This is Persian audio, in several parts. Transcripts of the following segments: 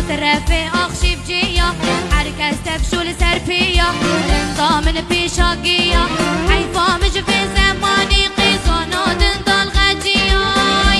رفي أخشي بجية حركة استفشول سربية رمضة من بيشاقية حيفا مش في زماني قيصانو دندال غجية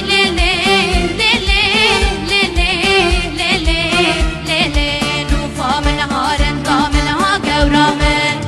ليلي ليلي ليلي ليلي ليلي نوفا من هارن ضامنها قورامن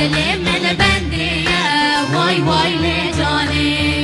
دل من بنده وای وای لجانه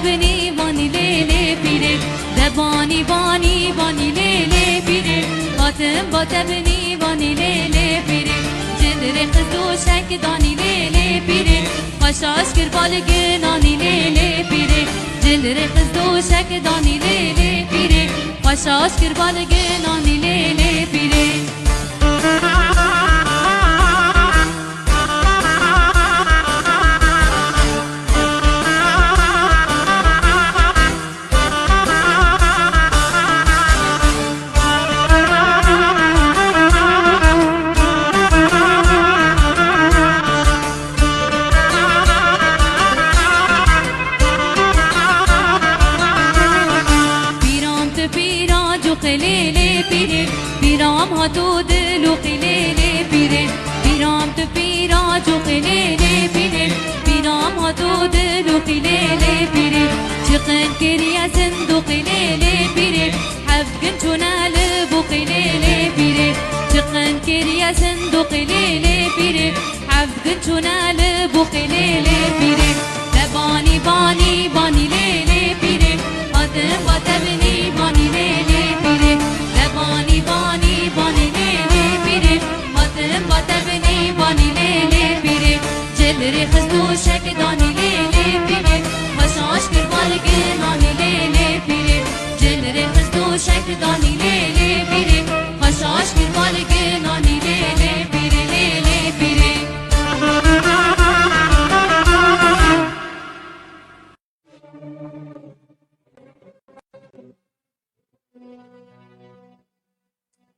بنی بانی لیلی پیره دبانی بانی بانی لیلی پیره خاتم با تبنی بانی لیلی پیره جدر خزو شک دانی لیلی پیره خشاش کر بالگنانی لیلی پیره جدر خزو شک دانی لیلی پیره خشاش کر بالگنانی لیلی پیره بیرام ها تو دلو قلیلی پیره بیرام تو پیرا جو قلیلی پیره بیرام ها تو دلو قلیلی پیره چقن کریه زندو قلیلی پیره حفقن چونه لبو قلیلی پیره چقن کریه زندو قلیلی پیره حفقن چونه لبو قلیلی پیره لبانی بانی بانی لیلی پیره آدم با تبنی بانی لیلی پیره لبانی بانی بانی لیلی پیره آدم با تبنی بانی لیلی پیره جلری خزنو شک دانی لیلی پیره خشاش کر بالگنانی لیلی پیره جلری خزنو شک دانی لیلی پیره خشاش کر بالگنانی لیلی پیره لیلی پیره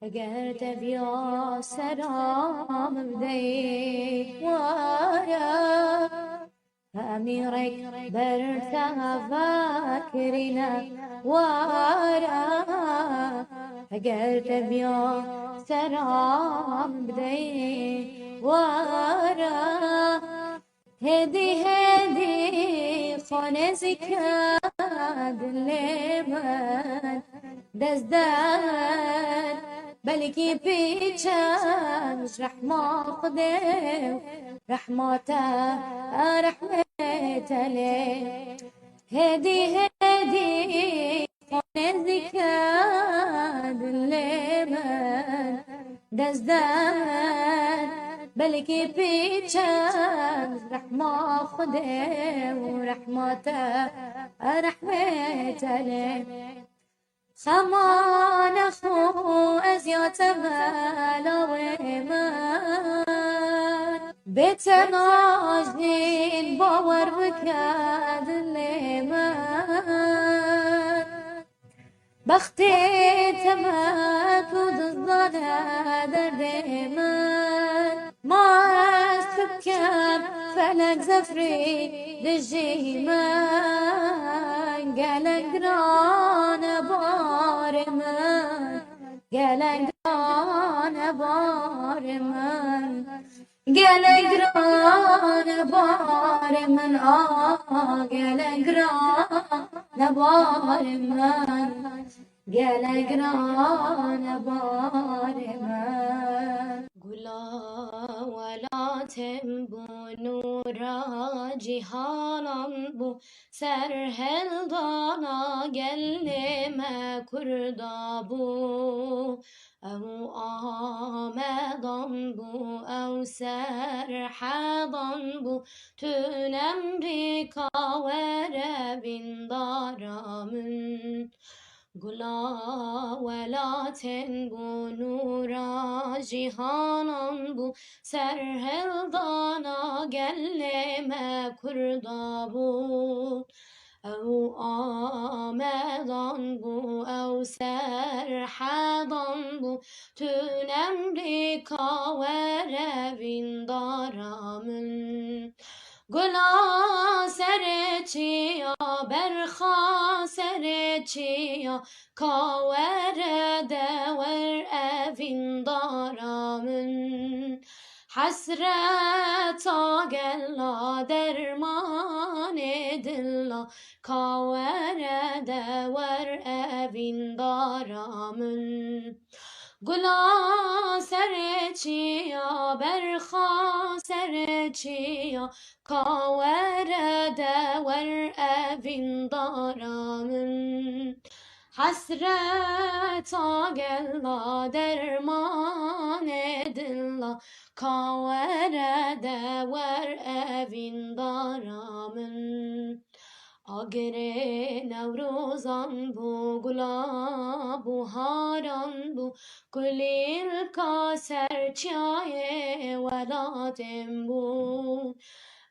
اگر تبیا سلام بدی وارا أميرك برتها فاكرنا وارا قلت بيا سلام بدي وارا هدي خانه زكاد الليمن دزدان بلكي بيتشان مش رح ماخده رحمته رحمته ليه هدي خانه زكاد الليمن دزدان بلكي بيتشان رح ماخده ورحمته رحمته ليه خمان أخو أزيات مالا ويمان بتناجنين باور بكاد الليمان بختي تماك وضد هذا الريمان ما سكان فلك زفري للجيمان قالك رانا بارمان قالك رانا بارمان قالك رانا بارمان قالك رانا بارمان قالك رانا بارمان قلا ولا تنبو نورا جهانم بو سرهل دانا گلما کردا بو او آمدان بو او سرحدان بو تون امریکا و ربین دارامون گلا ولا تنبو نورا جهانان بو سرهل دانا گلما کردا بو او آمدان بو او سرحدان بو تون امریکا و روین دارامون Gula serçiya berxa serçiya kavere dever evin daramın hasreta gella derman edilla kavere dever evin daramın Gula serçiya berxa serçiya kavere dever evin daramın hasreta gella derman edilla kavere dever evin daramın Agere nevrozan bu gula buharan bu kulil ka serçaye velatem bu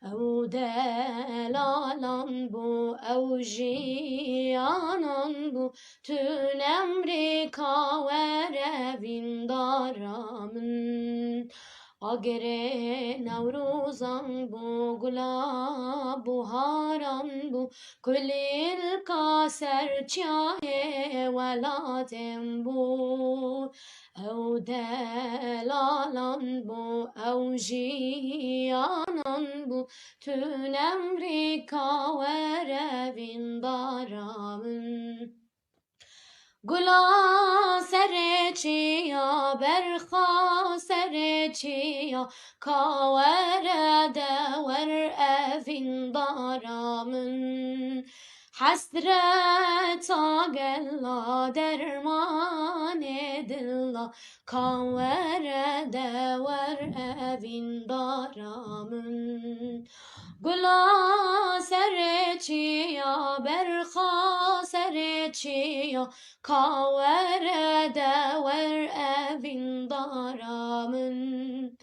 ev delalan bu ev jiyanan bu tün emri kaverevin daramın Agere nevruzan bu gula buharan bu kulil ka serçaye velatem bu ev delalan bu ev jiyanan bu tün emri kaverevin daramın Gula serçiya berxa serçiya kavere dever evin daramın hasreta gella derman edilla kavere dever evin daramın Gula serçiya berxa serçiya kavere dever evin daramın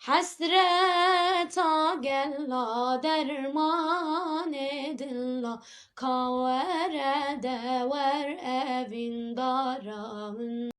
hasreta gella derman edilla kavere dever evin daramın